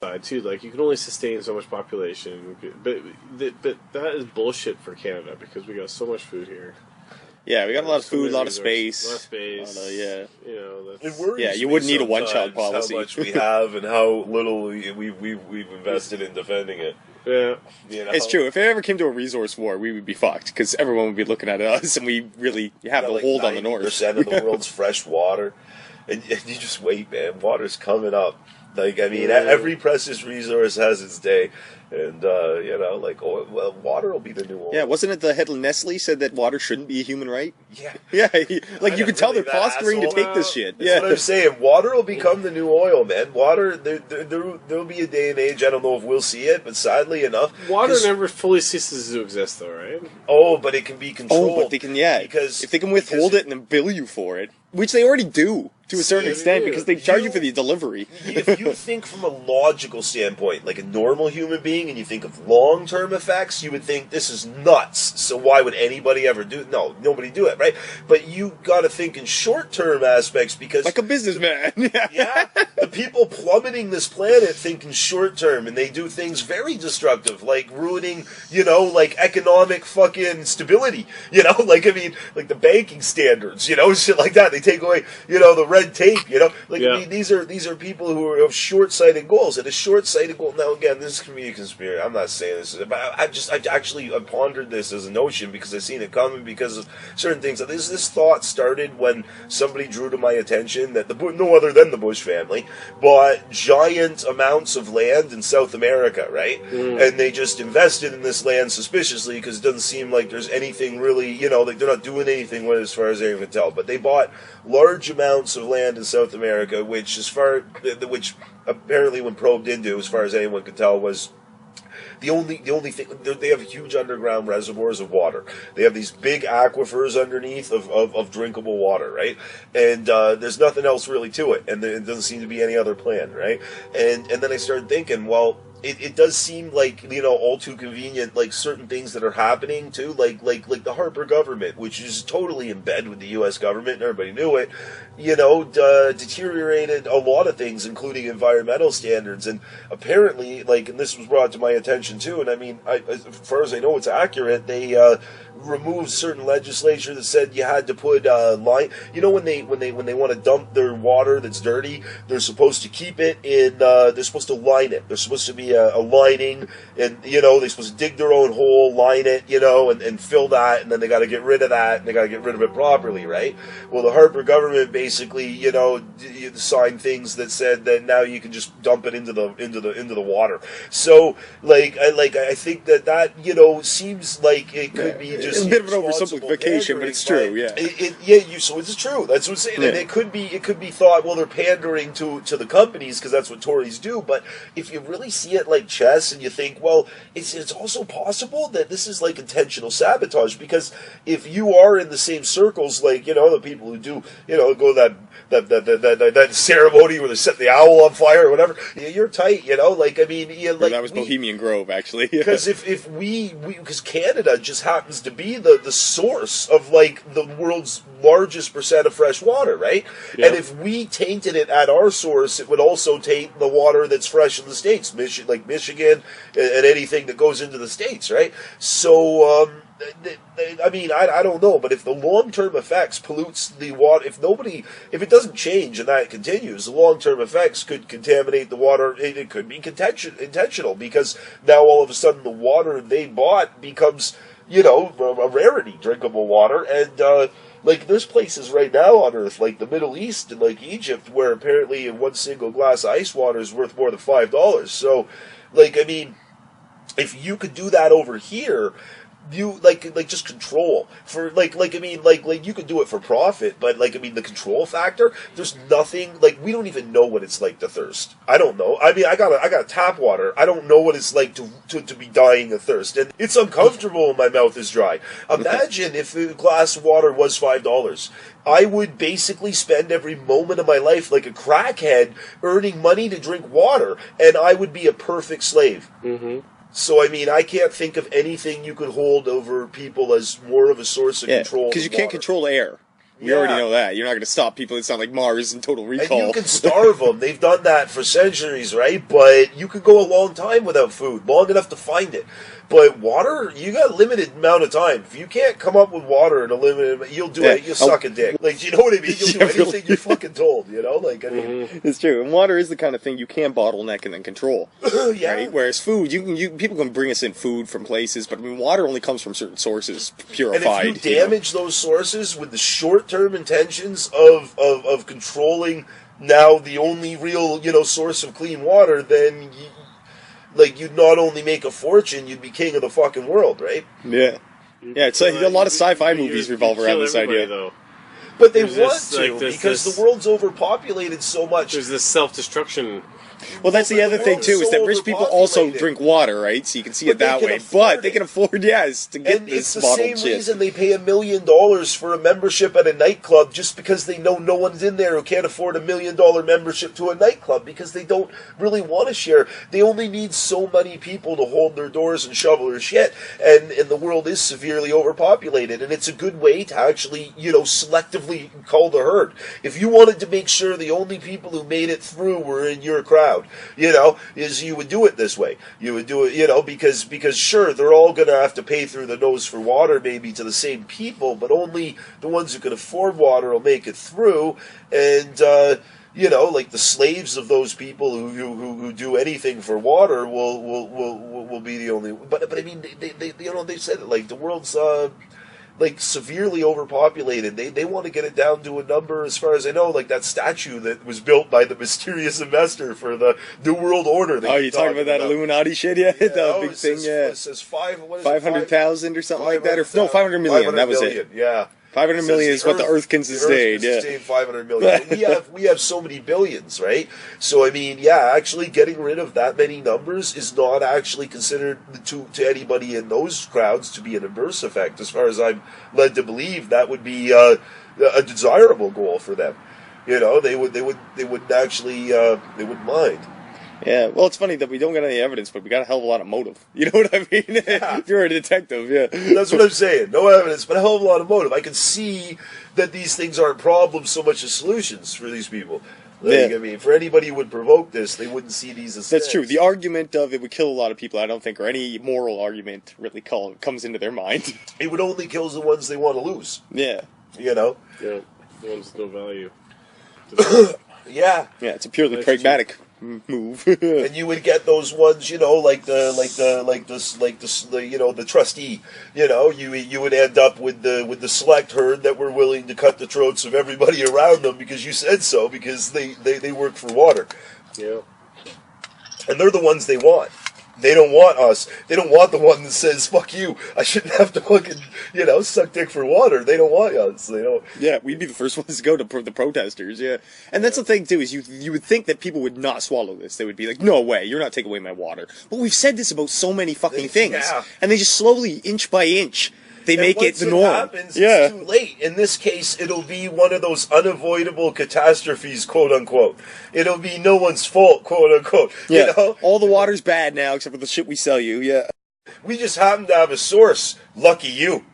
side too. Like, you can only sustain so much population, but that is bullshit for Canada because we got so much food here. Yeah, we got a lot of food, a lot of space. Yeah. You know, It worries yeah, you wouldn't need a one-child sometimes policy. how much we have and how little we've invested in defending it. Yeah. You know? It's true. If it ever came to a resource war, we would be fucked because everyone would be looking at us, and we really have the hold on the north. 90% of the world's fresh water, and you just wait, man. Water's coming up. Like, I mean, every precious resource has its day. And, you know, like, water will be the new oil. Yeah, wasn't it the head of Nestle said that water shouldn't be a human right? Yeah. Yeah, like, you can tell they're posturing to take this shit. That's what I'm saying. Water will become the new oil, man. Water, there'll be a day and age, I don't know if we'll see it, but sadly enough... Water never fully ceases to exist, though, right? Oh, but it can be controlled. Oh, but they can, because if they can withhold it and then bill you for it, which they already do, to a certain extent, because they charge you for the delivery. If you think from a logical standpoint, like a normal human being, and you think of long-term effects, you would think this is nuts. So why would anybody ever do it? No, nobody do it, right? But you got to think in short-term aspects because... Like a businessman. Yeah. The people plummeting this planet think in short-term, and they do things very destructive, like ruining, you know, like economic fucking stability. You know, like, I mean, like the banking standards, you know, shit like that. They take away, you know, the red tape, you know? Like, I mean, these are people who have short-sighted goals, and a short-sighted goal... Now, again, this can be a conspiracy. I'm not saying this, but I pondered this as a notion because I've seen it coming because of certain things. This thought started when somebody drew to my attention that no other than the Bush family bought giant amounts of land in South America, right? And they just invested in this land suspiciously because it doesn't seem like there's anything really, you know, like they're not doing anything with it as far as anyone can tell. But they bought large amounts of land in South America, which apparently when probed into, as far as anyone could tell, was the only thing. They have huge underground reservoirs of water. They have these big aquifers underneath of drinkable water, right? And there's nothing else really to it, and there doesn't seem to be any other plan, right? And then I started thinking, well, it does seem like, you know, all too convenient, like certain things that are happening too, like the Harper government, which is totally in bed with the U.S. government, and everybody knew it, you know, deteriorated a lot of things, including environmental standards, and apparently, like, and this was brought to my attention too, and I mean, as far as I know, it's accurate. They removed certain legislation that said you had to put line. You know, when they want to dump their water that's dirty, they're supposed to keep it in. They're supposed to line it. There's supposed to be a lining, and you know they're supposed to dig their own hole, line it, you know, and fill that, and then they got to get rid of that, and they got to get rid of it properly, right? Well, the Harper government basically, you know, signed things that said that now you can just dump it into the water. So, I think that you know seems like it could be just a bit of an oversimplification, but it's true. Yeah, so it's true. That's what I'm saying, and it could be thought, well, they're pandering to the companies because that's what Tories do. But if you really see it like chess, and you think, well, it's also possible that this is like intentional sabotage, because if you are in the same circles, like, you know, the people who do, you know, go to that ceremony where they set the owl on fire or whatever, you're tight, you know, like, I mean, like, that was Bohemian Grove, actually. Because if we because Canada just happens to be the source of like the world's largest percent of fresh water, right? Yep. And if we tainted it at our source, it would also taint the water that's fresh in the States, like Michigan, and anything that goes into the States, right? So, I mean, I don't know, but if the long-term effects pollutes the water, if it doesn't change and that continues, the long-term effects could contaminate the water. It could be intentional, because now all of a sudden the water they bought becomes, you know, a rarity, drinkable water, and like, there's places right now on Earth, like the Middle East and like Egypt, where apparently one single glass of ice water is worth more than $5. So, like, I mean, if you could do that over here, you like just control for like I mean like you could do it for profit, but like, I mean, the control factor, there's nothing, like, we don't even know what it's like to thirst. I don't know. I mean, I got tap water. I don't know what it's like to be dying of thirst, and it's uncomfortable when my mouth is dry. Imagine if a glass of water was $5. I would basically spend every moment of my life like a crackhead earning money to drink water, and I would be a perfect slave. Mm-hmm. So, I mean, I can't think of anything you could hold over people as more of a source of control. Because you can't control air. We already know that. You're not going to stop people that sound like Mars and Total Recall. And you can starve them. They've done that for centuries, right? But you could go a long time without food, long enough to find it. But water, you got a limited amount of time. If you can't come up with water in a limited, you'll do it. You'll suck a dick. Like, you know what I mean? You'll do anything you're fucking told. You know, like I mean, it's true. And water is the kind of thing you can bottleneck and then control. yeah. Right? Whereas food, people can bring us in food from places, but I mean, water only comes from certain sources, purified. And if you damage those sources with the short-term intentions of controlling now the only real source of clean water, then you'd not only make a fortune, you'd be king of the fucking world, right? Yeah. Yeah, it's like a lot of sci-fi movies revolve around this idea. Though. But they want to, because the world's overpopulated so much. There's this self-destruction. Well, that's the other thing, too, is that rich people also drink water, right? So you can see it that way. But they can afford, to get this bottled shit. It's the same reason they pay $1 million for a membership at a nightclub, just because they know no one's in there who can't afford $1 million membership to a nightclub, because they don't really want to share. They only need so many people to hold their doors and shovel their shit, and the world is severely overpopulated, and it's a good way to actually, selectively cull the herd. If you wanted to make sure the only people who made it through were in your crowd, is you would do it this way. You would do it, because sure, they're all going to have to pay through the nose for water, maybe to the same people, but only the ones who can afford water will make it through, and like the slaves of those people who do anything for water will be the only. But I mean, they said it, like the world's severely overpopulated. They want to get it down to a number, as far as I know, like that statue that was built by the mysterious investor for the New World Order. Oh, you're talking about that Illuminati shit, yeah? The big thing, yeah. It says 500,000 or something like that, or no, 500 million. That was it. Yeah. 500 million is what the Earth can sustain. The Earth can sustain 500 million. we have so many billions, right? So I mean, actually getting rid of that many numbers is not actually considered to anybody in those crowds to be an adverse effect. As far as I'm led to believe, that would be a desirable goal for them. They wouldn't actually they wouldn't mind. Yeah, well, it's funny that we don't get any evidence, but we got a hell of a lot of motive. You know what I mean? Yeah. If you're a detective, yeah. That's what I'm saying. No evidence, but a hell of a lot of motive. I can see that these things aren't problems so much as solutions for these people. I mean, for anybody who would provoke this, they wouldn't see these as That's true. The argument of it would kill a lot of people, I don't think, or any moral argument really comes into their mind. It would only kill the ones they want to lose. Yeah. Yeah, the ones with no value. Yeah. Yeah, it's a purely pragmatic move. And you would get those ones, like the trustee. You would end up with the select herd that were willing to cut the throats of everybody around them because you said so, because they work for water. Yeah. And they're the ones they want. They don't want us. They don't want the one that says, fuck you, I shouldn't have to fucking, suck dick for water. They don't want us. They don't. Yeah, we'd be the first ones to go to the protesters, yeah. And that's the thing, too, is you would think that people would not swallow this. They would be like, no way, you're not taking away my water. But we've said this about so many fucking things. Yeah. And they just slowly, inch by inch, they make it the norm. Happens, it's too late. In this case, it'll be one of those unavoidable catastrophes, quote unquote. It'll be no one's fault, quote unquote. Yeah. All the water's bad now, except for the shit we sell you. Yeah. We just happen to have a source. Lucky you.